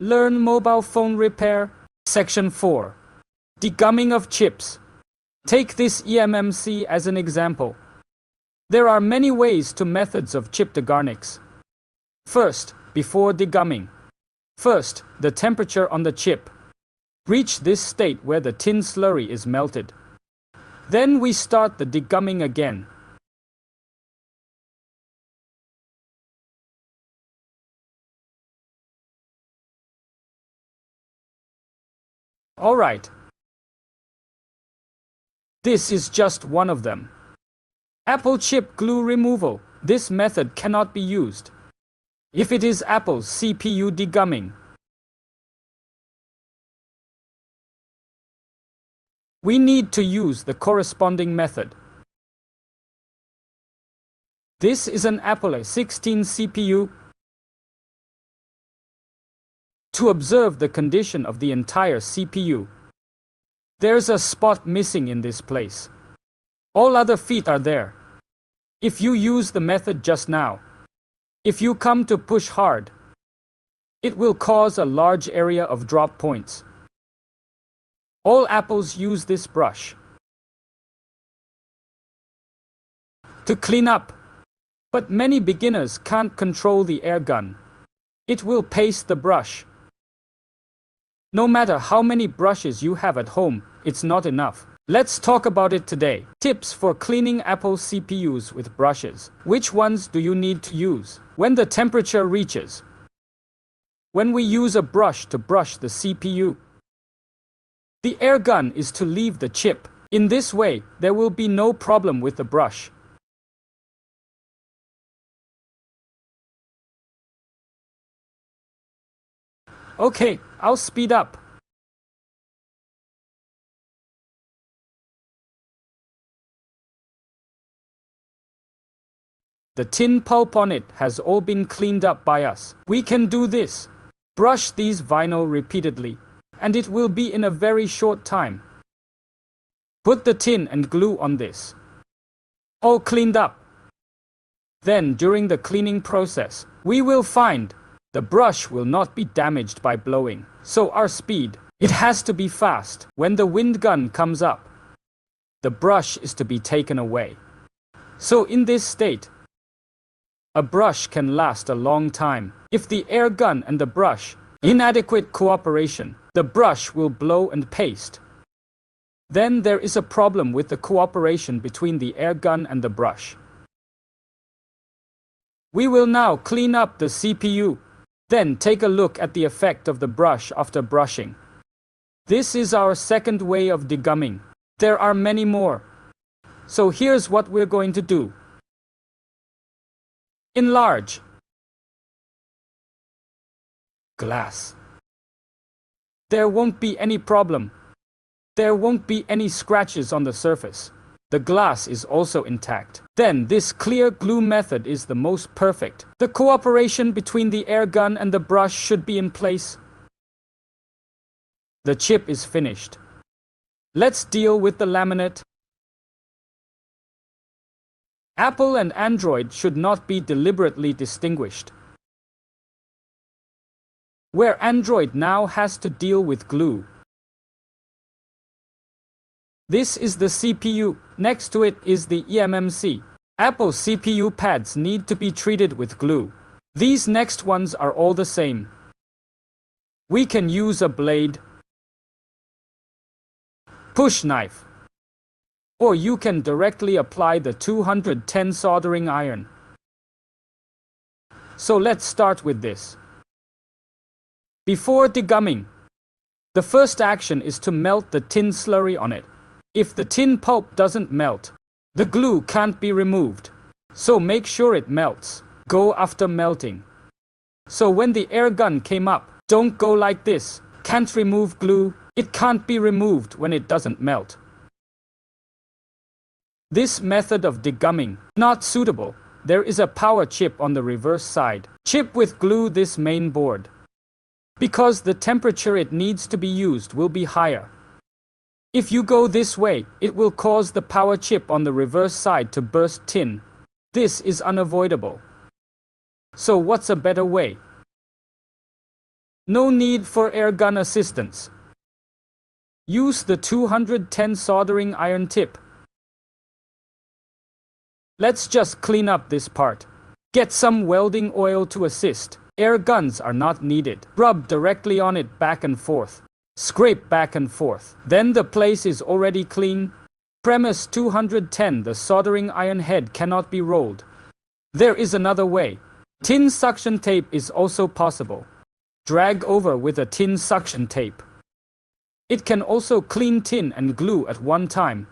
Learn mobile phone repair. Section 4. Degumming of chips. Take this eMMC as an example. There are many ways to methods of chip degumming. First, before degumming. First, the temperature on the chip. Reach this state where the tin slurry is melted. Then we start the degumming again. Alright. This is just one of them. Apple chip glue removal. This method cannot be used if it is Apple's CPU degumming. We need to use the corresponding method. This is an Apple A16 CPU. To observe the condition of the entire CPU. There's a spot missing in this place. All other feet are there. If you use the method just now, if you come to push hard, it will cause a large area of drop points. All Apples use this brush to clean up, but many beginners can't control the air gun. It will paste the brush. No matter how many brushes you have at home, it's not enough. Let's talk about it today. Tips for cleaning Apple CPUs with brushes. Which ones do you need to use? When the temperature reaches. When we use a brush to brush the CPU. The air gun is to leave the chip. In this way, there will be no problem with the brush. Okay, I'll speed up. The tin pulp on it has all been cleaned up by us. We can do this. Brush these vinyl repeatedly, and it will be in a very short time. Put the tin and glue on this. All cleaned up. Then, during the cleaning process, we will find the brush will not be damaged by blowing. So our speed, it has to be fast. When the wind gun comes up, the brush is to be taken away. So in this state, a brush can last a long time. If the air gun and the brush, inadequate cooperation, the brush will blow and paste. Then there is a problem with the cooperation between the air gun and the brush. We will now clean up the CPU. Then take a look at the effect of the brush after brushing. This is our second way of degumming. There are many more. So here's what we're going to do. Enlarge. Glass. There won't be any problem. There won't be any scratches on the surface. The glass is also intact. Then this clear glue method is the most perfect. The cooperation between the air gun and the brush should be in place. The chip is finished. Let's deal with the laminate. Apple and Android should not be deliberately distinguished. Where Android now has to deal with glue. This is the CPU. Next to it is the eMMC. Apple CPU pads need to be treated with glue. These next ones are all the same. We can use a blade, push knife, or you can directly apply the 210 soldering iron. So let's start with this. Before degumming, the first action is to melt the tin slurry on it. If the tin pulp doesn't melt, the glue can't be removed. So make sure it melts. Go after melting. So when the air gun came up, don't go like this. Can't remove glue. It can't be removed when it doesn't melt. This method of degumming, not suitable. There is a power chip on the reverse side. Chip with glue this main board. Because the temperature it needs to be used will be higher. If you go this way, it will cause the power chip on the reverse side to burst tin. This is unavoidable. So what's a better way? No need for airgun assistance. Use the 210 soldering iron tip. Let's just clean up this part. Get some welding oil to assist. Air guns are not needed. Rub directly on it back and forth. Scrape back and forth. Then the place is already clean. Premise 210. The soldering iron head cannot be rolled. There is another way. Tin suction tape is also possible. Drag over with a tin suction tape. It can also clean tin and glue at one time.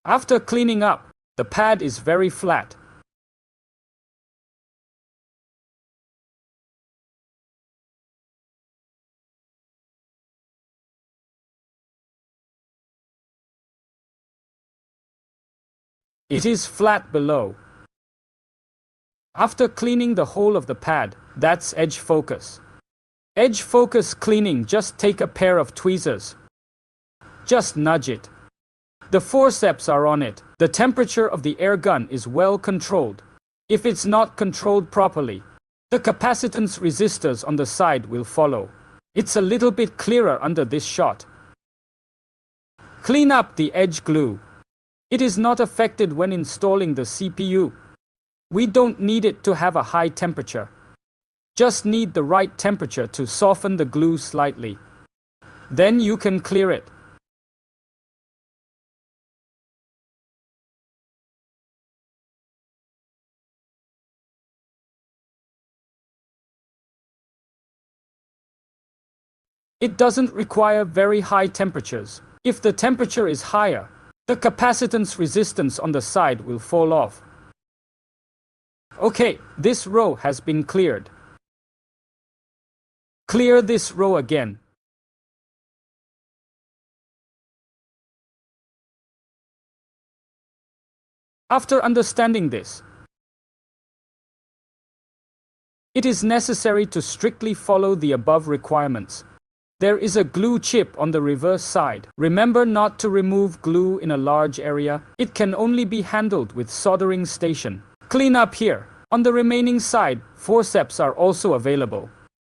After cleaning up, the pad is very flat. It is flat below. After cleaning the whole of the pad, that's edge focus. Edge focus cleaning, just take a pair of tweezers. Just nudge it. The forceps are on it. The temperature of the air gun is well controlled. If it's not controlled properly, the capacitance resistors on the side will follow. It's a little bit clearer under this shot. Clean up the edge glue. It is not affected when installing the CPU. We don't need it to have a high temperature. Just need the right temperature to soften the glue slightly. Then you can clear it. It doesn't require very high temperatures. If the temperature is higher, the capacitance resistance on the side will fall off. Okay, this row has been cleared. Clear this row again. After understanding this, it is necessary to strictly follow the above requirements. There is a glue chip on the reverse side. Remember not to remove glue in a large area. It can only be handled with soldering station. Clean up here. On the remaining side, forceps are also available.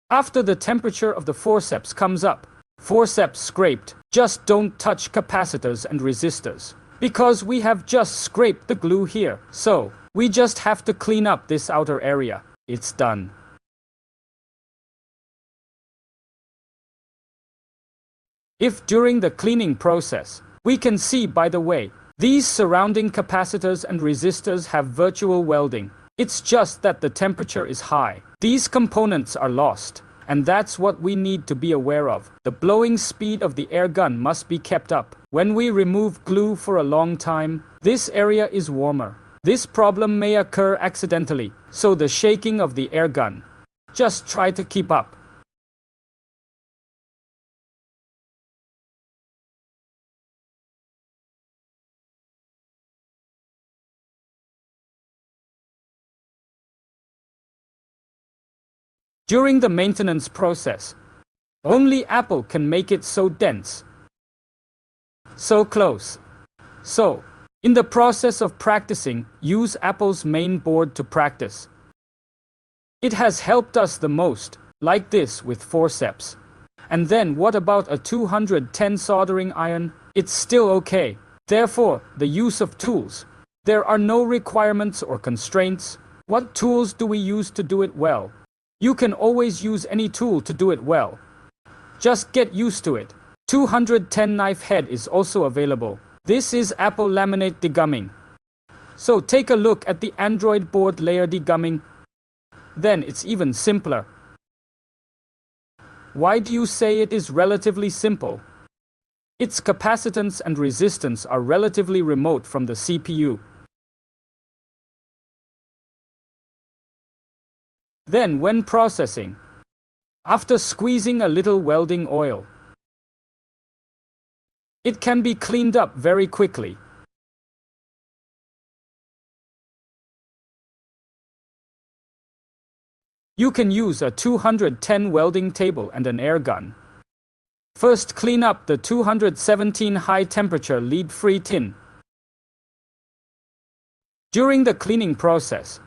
After the temperature of the forceps comes up, forceps scraped. Just don't touch capacitors and resistors, because we have just scraped the glue here. So, we just have to clean up this outer area. It's done. If during the cleaning process, we can see, by the way, these surrounding capacitors and resistors have virtual welding. It's just that the temperature is high. These components are lost, and that's what we need to be aware of. The blowing speed of the air gun must be kept up. When we remove glue for a long time, this area is warmer. This problem may occur accidentally, so the shaking of the air gun. Just try to keep up. During the maintenance process, only Apple can make it so dense, so close. So, in the process of practicing, use Apple's main board to practice. It has helped us the most, like this with forceps. And then what about a 210 soldering iron? It's still okay. Therefore, the use of tools. There are no requirements or constraints. What tools do we use to do it well? You can always use any tool to do it well. Just get used to it. 210 knife head is also available. This is Apple laminate degumming. So take a look at the Android board layer degumming. Then it's even simpler. Why do you say it is relatively simple? Its capacitance and resistance are relatively remote from the CPU. Then when processing, after squeezing a little welding oil, it can be cleaned up very quickly. You can use a 210 welding table and an air gun. First, clean up the 217 high-temperature lead-free tin. During the cleaning process,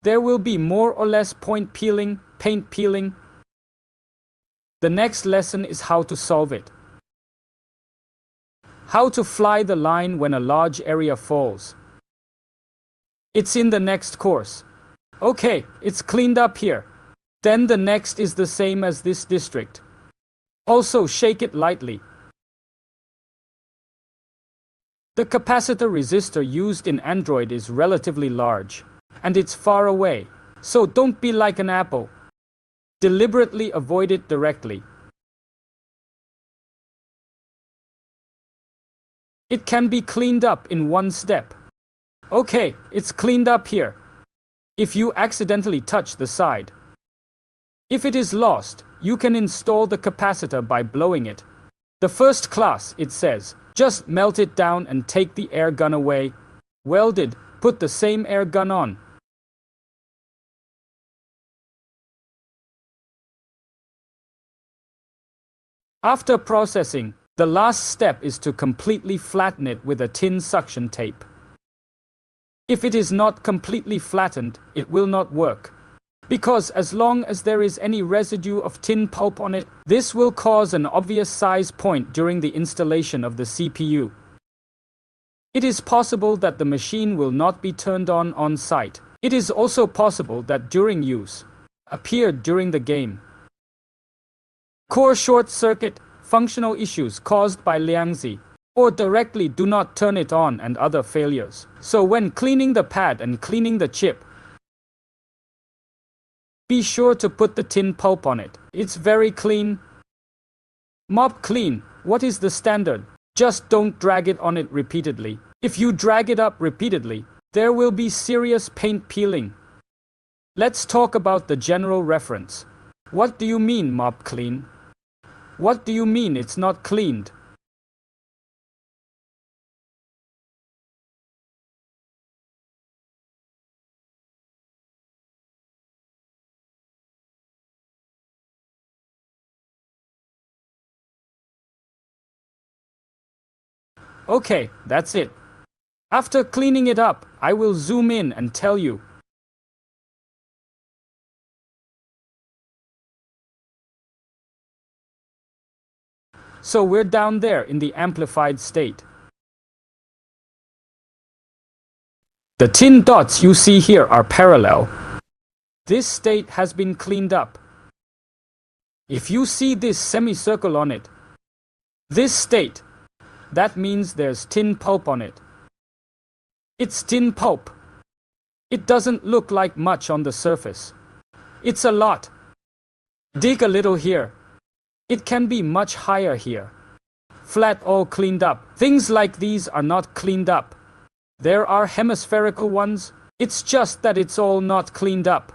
there will be more or less paint peeling. The next lesson is how to solve it. How to fly the line when a large area falls. It's in the next course. Okay, it's cleaned up here. Then the next is the same as this district. Also shake it lightly. The capacitor resistor used in Android is relatively large, and it's far away, so don't be like an apple. Deliberately avoid it directly. It can be cleaned up in one step. Okay, it's cleaned up here. If you accidentally touch the side, if it is lost, you can install the capacitor by blowing it. The first class, it says, just melt it down and take the air gun away. Welded, put the same air gun on. After processing, the last step is to completely flatten it with a tin suction tape. If it is not completely flattened, it will not work. Because as long as there is any residue of tin pulp on it, this will cause an obvious size point during the installation of the CPU. It is possible that the machine will not be turned on site. It is also possible that during use, appeared during the game. Core short circuit, functional issues caused by Liangzi, or directly do not turn it on and other failures. So when cleaning the pad and cleaning the chip, be sure to put the tin pulp on it. It's very clean. Mop clean. What is the standard? Just don't drag it on it repeatedly. If you drag it up repeatedly, there will be serious paint peeling. Let's talk about the general reference. What do you mean mop clean? What do you mean it's not cleaned? Okay, that's it. After cleaning it up, I will zoom in and tell you. So we're down there in the amplified state. The tin dots you see here are parallel. This state has been cleaned up. If you see this semicircle on it, this state, that means there's tin pulp on it. It's tin pulp. It doesn't look like much on the surface. It's a lot. Dig a little here. It can be much higher here. Flat all cleaned up. Things like these are not cleaned up. There are hemispherical ones. It's just that it's all not cleaned up.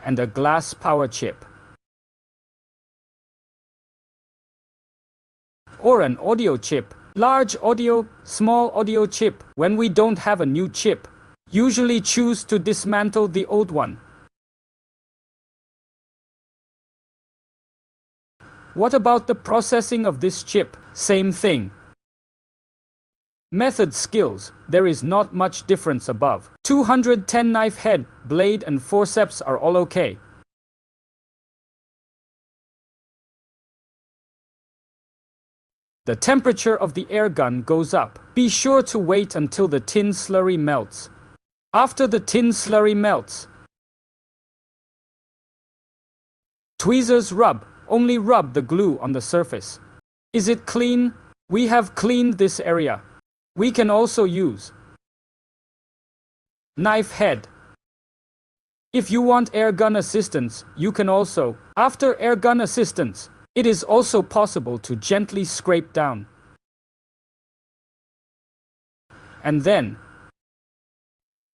And a glass power chip. Or an audio chip. Large audio, small audio chip. When we don't have a new chip, usually choose to dismantle the old one. What about the processing of this chip? Same thing. Method skills, there is not much difference above. 210 knife head, blade and forceps are all okay. The temperature of the air gun goes up. Be sure to wait until the tin slurry melts. After the tin slurry melts, tweezers rub. Only rub the glue on the surface. Is it clean? We have cleaned this area. We can also use knife head. If you want air gun assistance, you can also. After air gun assistance, it is also possible to gently scrape down. And then,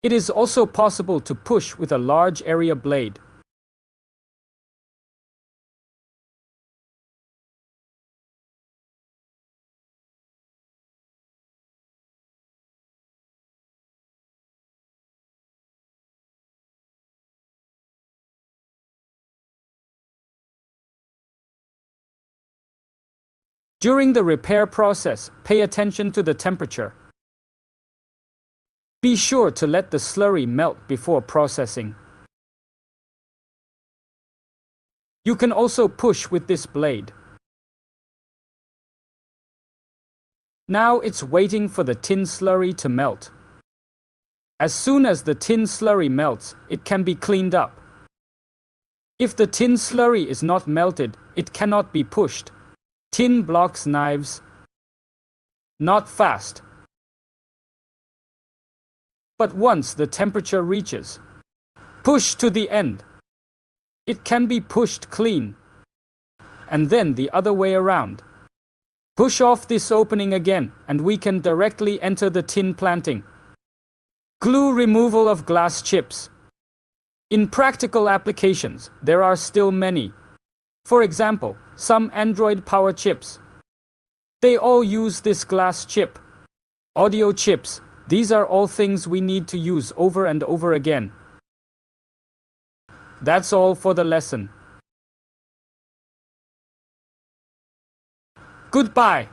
it is also possible to push with a large area blade. During the repair process, pay attention to the temperature. Be sure to let the slurry melt before processing. You can also push with this blade. Now it's waiting for the tin slurry to melt. As soon as the tin slurry melts, it can be cleaned up. If the tin slurry is not melted, it cannot be pushed. Tin blocks knives. Not fast. But once the temperature reaches, push to the end. It can be pushed clean. And then the other way around. Push off this opening again, and we can directly enter the tin planting. Glue removal of glass chips. In practical applications, there are still many. For example, some Android power chips. They all use this glass chip. Audio chips. These are all things we need to use over and over again. That's all for the lesson. Goodbye.